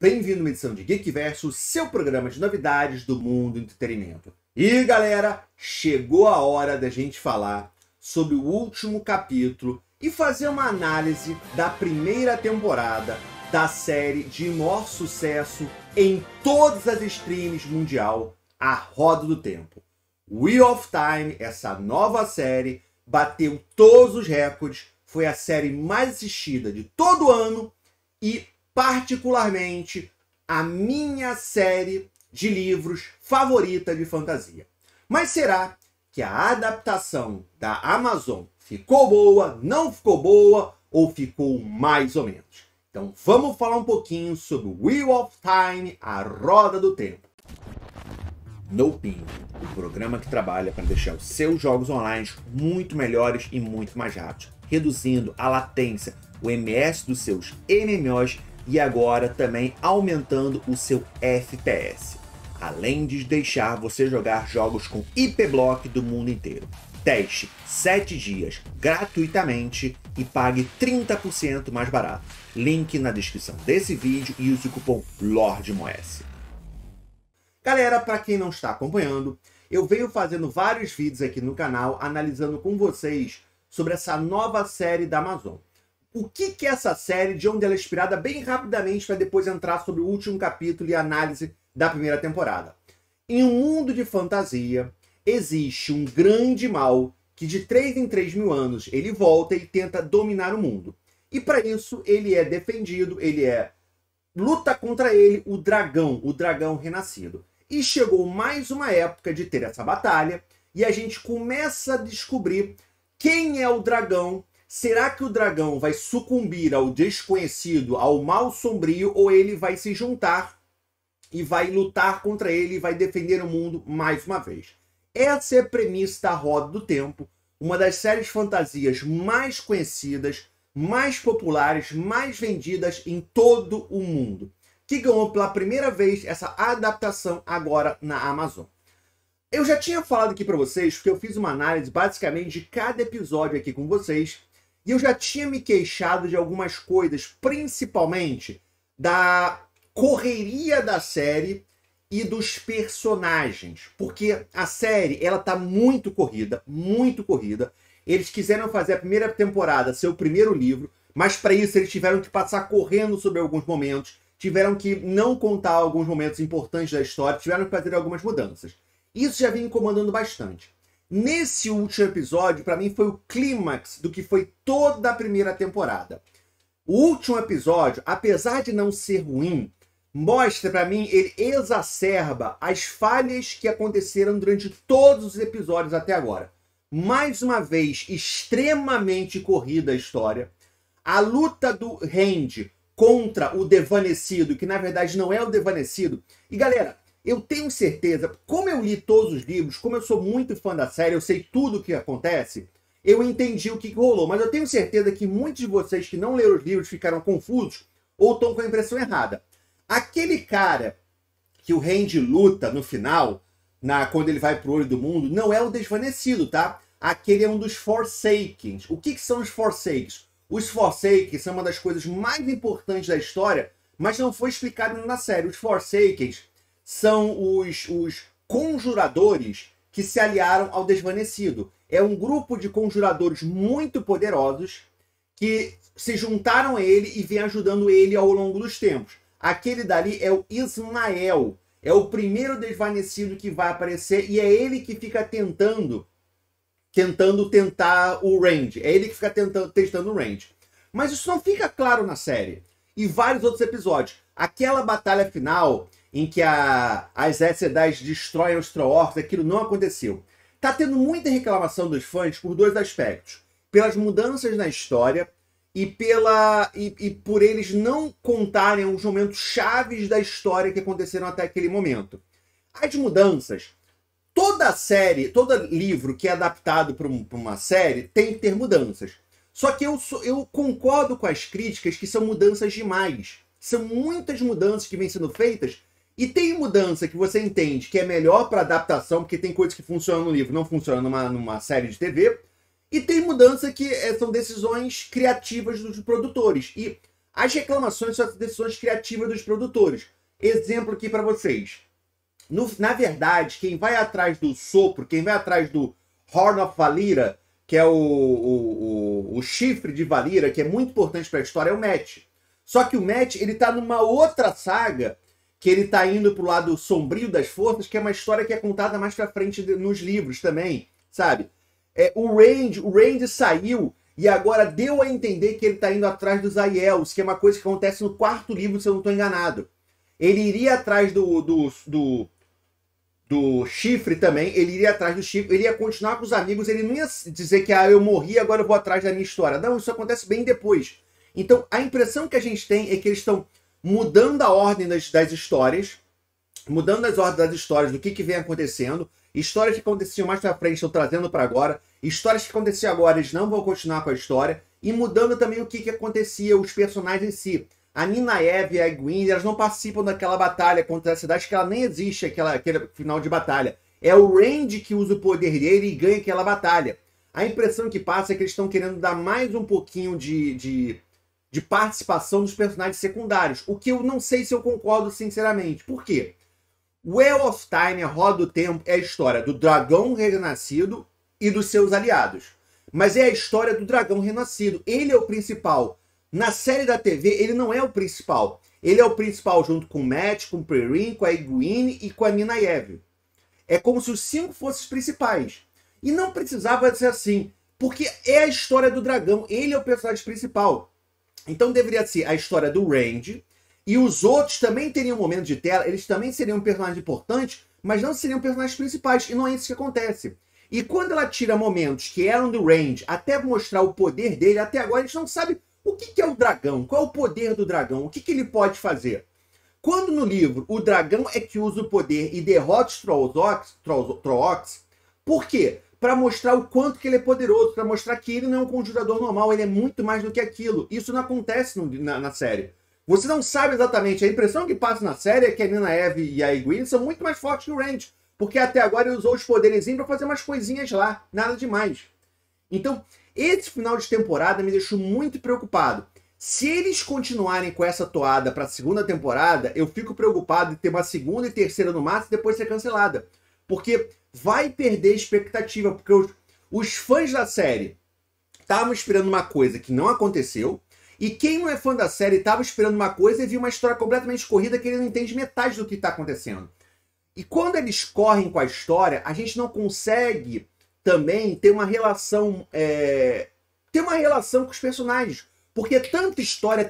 Bem-vindo a uma edição de Geekverso, seu programa de novidades do mundo do entretenimento. E galera, chegou a hora da gente falar sobre o último capítulo e fazer uma análise da primeira temporada da série de maior sucesso em todas as streams mundial, A Roda do Tempo. Wheel of Time, essa nova série, bateu todos os recordes, foi a série mais assistida de todo o ano e, particularmente, a minha série de livros favorita de fantasia. Mas será que a adaptação da Amazon ficou boa, não ficou boa ou ficou mais ou menos? Então vamos falar um pouquinho sobre Wheel of Time, A Roda do Tempo. NoPing, o programa que trabalha para deixar os seus jogos online muito melhores e muito mais rápidos, reduzindo a latência, o MS dos seus MMOs e agora também aumentando o seu FPS, além de deixar você jogar jogos com IP-Block do mundo inteiro. Teste 7 dias gratuitamente e pague 30% mais barato. Link na descrição desse vídeo e use o cupom LORDMOS. Galera, para quem não está acompanhando, eu venho fazendo vários vídeos aqui no canal analisando com vocês sobre essa nova série da Amazon. O que é essa série, de onde ela é inspirada, bem rapidamente, para depois entrar sobre o último capítulo e análise da primeira temporada. Em um mundo de fantasia, existe um grande mal que de 3 em 3 mil anos ele volta e tenta dominar o mundo. E para isso ele é defendido, luta contra ele o dragão renascido. E chegou mais uma época de ter essa batalha e a gente começa a descobrir quem é o dragão. Será que o dragão vai sucumbir ao desconhecido, ao mal sombrio, ou ele vai se juntar e vai lutar contra ele e vai defender o mundo mais uma vez? Essa é a premissa da Roda do Tempo, uma das séries fantasias mais conhecidas, mais populares, mais vendidas em todo o mundo, que ganhou pela primeira vez essa adaptação agora na Amazon. Eu já tinha falado aqui para vocês, porque eu fiz uma análise basicamente de cada episódio aqui com vocês, e eu já tinha me queixado de algumas coisas, principalmente da correria da série e dos personagens, porque a série ela tá muito corrida, muito corrida. Eles quiseram fazer a primeira temporada ser o primeiro livro, mas para isso eles tiveram que passar correndo sobre alguns momentos, tiveram que não contar alguns momentos importantes da história, tiveram que fazer algumas mudanças. Isso já vinha incomodando bastante. Nesse último episódio, para mim, foi o clímax do que foi toda a primeira temporada. O último episódio, apesar de não ser ruim, mostra para mim, ele exacerba as falhas que aconteceram durante todos os episódios até agora. Mais uma vez, extremamente corrida a história. A luta do Randy contra o Desvanecido, que na verdade não é o Desvanecido. E galera, eu tenho certeza, como eu li todos os livros, como eu sou muito fã da série, eu sei tudo o que acontece, eu entendi o que rolou. Mas eu tenho certeza que muitos de vocês que não leram os livros ficaram confusos ou estão com a impressão errada. Aquele cara que o Randy luta no final, quando ele vai pro Olho do Mundo, não é o Desvanecido, tá? Aquele é um dos Forsakens. O que são os Forsakens? Os Forsakens são uma das coisas mais importantes da história, mas não foi explicado na série. Os Forsakens são os conjuradores que se aliaram ao Desvanecido. É um grupo de conjuradores muito poderosos que se juntaram a ele e vêm ajudando ele ao longo dos tempos. Aquele dali é o Ismael. É o primeiro Desvanecido que vai aparecer e é ele que fica tentando tentar o Randy. É ele que fica testando o Randy. Mas isso não fica claro na série. E vários outros episódios. Aquela batalha final em que as Aes Sedai destroem os Troll-Orcs, aquilo não aconteceu. Tá tendo muita reclamação dos fãs por dois aspectos. Pelas mudanças na história e por eles não contarem os momentos chaves da história que aconteceram até aquele momento. As mudanças, toda série, todo livro que é adaptado para uma série tem que ter mudanças. Só que eu concordo com as críticas que são mudanças demais. São muitas mudanças que vêm sendo feitas. E tem mudança que você entende que é melhor para adaptação, porque tem coisas que funcionam no livro, não funcionam numa série de TV. E tem mudança que são decisões criativas dos produtores. E As reclamações são as decisões criativas dos produtores. Exemplo aqui para vocês. Na verdade, quem vai atrás do sopro, quem vai atrás do Horn of Valira, que é o chifre de Valira, que é muito importante para a história, é o Matt. Só que o Matt, ele tá numa outra saga, que ele tá indo pro lado sombrio das forças, que é uma história que é contada mais pra frente nos livros também, sabe? O Randy saiu e agora deu a entender que ele tá indo atrás dos Aiels, que é uma coisa que acontece no 4º livro, se eu não tô enganado. Ele iria atrás do chifre também, ele iria atrás do chifre, ele ia continuar com os amigos, ele não ia dizer que eu morri, agora eu vou atrás da minha história. Não, isso acontece bem depois. Então, a impressão que a gente tem é que eles estão mudando a ordem das histórias, mudando as ordens das histórias, do que vem acontecendo. Histórias que aconteciam mais pra frente estão trazendo para agora. Histórias que aconteciam agora, eles não vão continuar com a história. E mudando também o que acontecia, os personagens em si. A Nynaeve e a Egwene, elas não participam daquela batalha contra a cidade, que ela nem existe, aquele final de batalha. É o Randy que usa o poder dele e ganha aquela batalha. A impressão que passa é que eles estão querendo dar mais um pouquinho de participação dos personagens secundários. O que eu não sei se eu concordo sinceramente. Por quê? Well of Time, a Roda do Tempo, é a história do dragão renascido e dos seus aliados. Mas é a história do dragão renascido. Ele é o principal. Na série da TV, ele não é o principal. Ele é o principal junto com o Matt, com o Perrin, com a Egwene e com a Nynaeve. É como se os 5 fossem os principais. E não precisava ser assim. Porque é a história do dragão. Ele é o personagem principal. Então deveria ser a história do Randy. E os outros também teriam um momento de tela. Eles também seriam um personagem importante, mas não seriam personagens principais. E não é isso que acontece. E quando ela tira momentos que eram do Randy, até mostrar o poder dele, até agora a gente não sabe o que é o dragão. Qual é o poder do dragão? O que ele pode fazer? Quando no livro o dragão é que usa o poder e derrota os Trollocs, por quê? Para mostrar o quanto que ele é poderoso, para mostrar que ele não é um conjurador normal, ele é muito mais do que aquilo. Isso não acontece na série. Você não sabe exatamente, a impressão que passa na série é que a Nynaeve e a Egwene são muito mais fortes que o Randy, porque até agora ele usou os poderes para fazer umas coisinhas lá, nada demais. Então, esse final de temporada me deixou muito preocupado. Se eles continuarem com essa toada para a segunda temporada, eu fico preocupado de ter uma segunda e terceira no máximo e depois ser cancelada. Porque vai perder expectativa, porque os fãs da série estavam esperando uma coisa que não aconteceu, e quem não é fã da série estava esperando uma coisa e viu uma história completamente corrida que ele não entende metade do que está acontecendo. E quando eles correm com a história, a gente não consegue também ter uma relação com os personagens. Porque tanta história,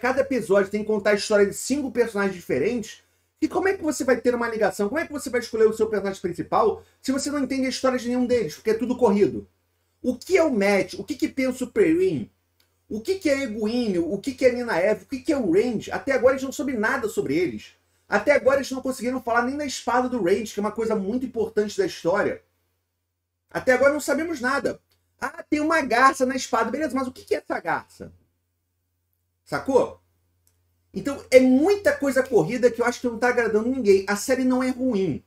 cada episódio tem que contar a história de 5 personagens diferentes. E como é que você vai ter uma ligação? Como é que você vai escolher o seu personagem principal se você não entende a história de nenhum deles? Porque é tudo corrido. O que é o Matt? O que pensa o Perrin? O que é a Egwene? O que é a Nynaeve? O que é o Randy? Até agora a gente não soube nada sobre eles. Até agora eles não conseguiram falar nem da espada do Randy, que é uma coisa muito importante da história. Até agora não sabemos nada. Ah, tem uma garça na espada. Beleza, mas o que é essa garça? Sacou? Então, é muita coisa corrida que eu acho que não tá agradando ninguém. A série não é ruim.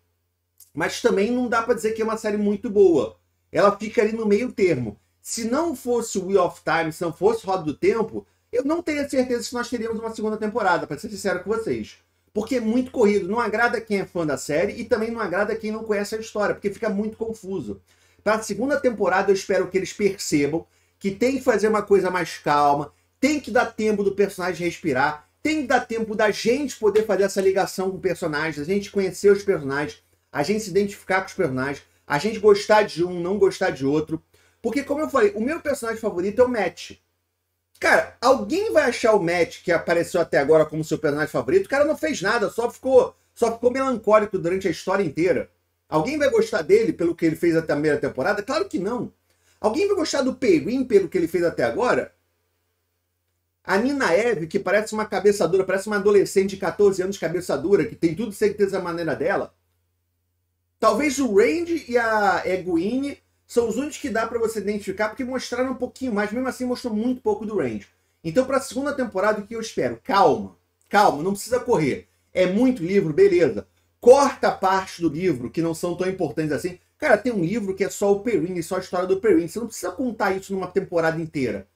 Mas também não dá pra dizer que é uma série muito boa. Ela fica ali no meio termo. Se não fosse o Wheel of Time, se não fosse Roda do Tempo, eu não teria certeza que nós teríamos uma segunda temporada, pra ser sincero com vocês. Porque é muito corrido. Não agrada quem é fã da série e também não agrada quem não conhece a história, porque fica muito confuso. Para a segunda temporada, eu espero que eles percebam que tem que fazer uma coisa mais calma, tem que dar tempo do personagem respirar, tem que dar tempo da gente poder fazer essa ligação com o personagem, a gente conhecer os personagens, a gente se identificar com os personagens, a gente gostar de um, não gostar de outro. Porque, como eu falei, o meu personagem favorito é o Matt. Cara, alguém vai achar o Matt, que apareceu até agora como seu personagem favorito? O cara não fez nada, só ficou melancólico durante a história inteira. Alguém vai gostar dele pelo que ele fez até a primeira temporada? Claro que não. Alguém vai gostar do Perrin pelo que ele fez até agora? A Nynaeve, que parece uma cabeça dura, parece uma adolescente de 14 anos de cabeça dura, que tem tudo certeza da maneira dela. Talvez o Randy e a Egwene são os únicos que dá pra você identificar, porque mostraram um pouquinho mais, mesmo assim mostrou muito pouco do Randy. Então, pra segunda temporada, o que eu espero? Calma, não precisa correr. É muito livro, beleza. Corta parte do livro que não são tão importantes assim. Cara, tem um livro que é só o Perrin e só a história do Perrin. Você não precisa contar isso numa temporada inteira.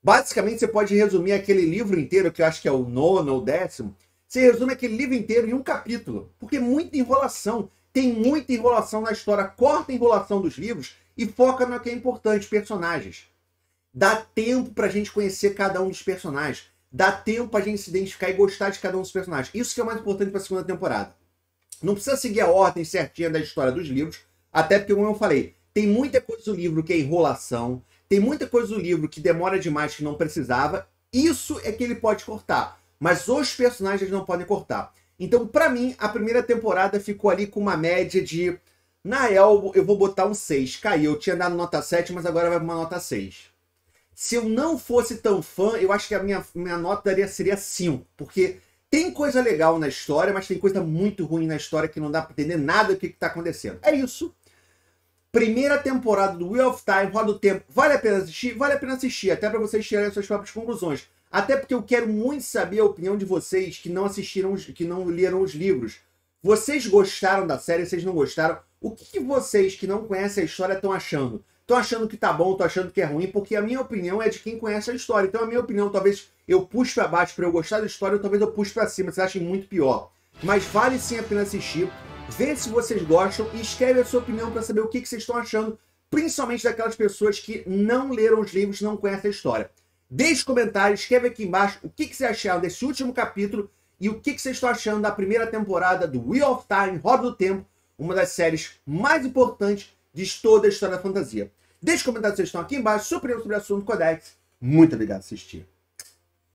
Basicamente, você pode resumir aquele livro inteiro, que eu acho que é o 9º ou 10º, você resume aquele livro inteiro em um capítulo, porque muita enrolação, tem muita enrolação na história, corta a enrolação dos livros e foca no que é importante, personagens. Dá tempo pra gente conhecer cada um dos personagens, dá tempo pra gente se identificar e gostar de cada um dos personagens. Isso que é o mais importante pra segunda temporada. Não precisa seguir a ordem certinha da história dos livros, até porque, como eu falei, tem muita coisa do livro que é enrolação, tem muita coisa do livro que demora demais, que não precisava. Isso é que ele pode cortar, mas os personagens não podem cortar. Então, pra mim, a primeira temporada ficou ali com uma média de... Na Elbo, eu vou botar um 6. Caiu, eu tinha dado nota 7, mas agora vai pra uma nota 6. Se eu não fosse tão fã, eu acho que a minha nota seria 5, porque tem coisa legal na história, mas tem coisa muito ruim na história que não dá pra entender nada do que tá acontecendo. É isso. Primeira temporada do Wheel of Time, Roda do Tempo. Vale a pena assistir? Vale a pena assistir, até pra vocês tirarem as suas próprias conclusões. Até porque eu quero muito saber a opinião de vocês que não assistiram, que não leram os livros. Vocês gostaram da série? Vocês não gostaram? O que vocês que não conhecem a história estão achando? Estão achando que tá bom, estão achando que é ruim? Porque a minha opinião é de quem conhece a história. Então a minha opinião, talvez eu puxe pra baixo pra eu gostar da história, ou talvez eu puxe pra cima, vocês achem muito pior. Mas vale sim a pena assistir. Vê se vocês gostam e escreve a sua opinião para saber o que vocês estão achando, principalmente daquelas pessoas que não leram os livros, não conhecem a história. Deixe comentários, escreve aqui embaixo o que vocês acharam desse último capítulo e o que vocês estão achando da primeira temporada do Wheel of Time, Roda do Tempo, uma das séries mais importantes de toda a história da fantasia. Deixe comentários que vocês estão aqui embaixo, sua opinião sobre o assunto Codex. Muito obrigado por assistir.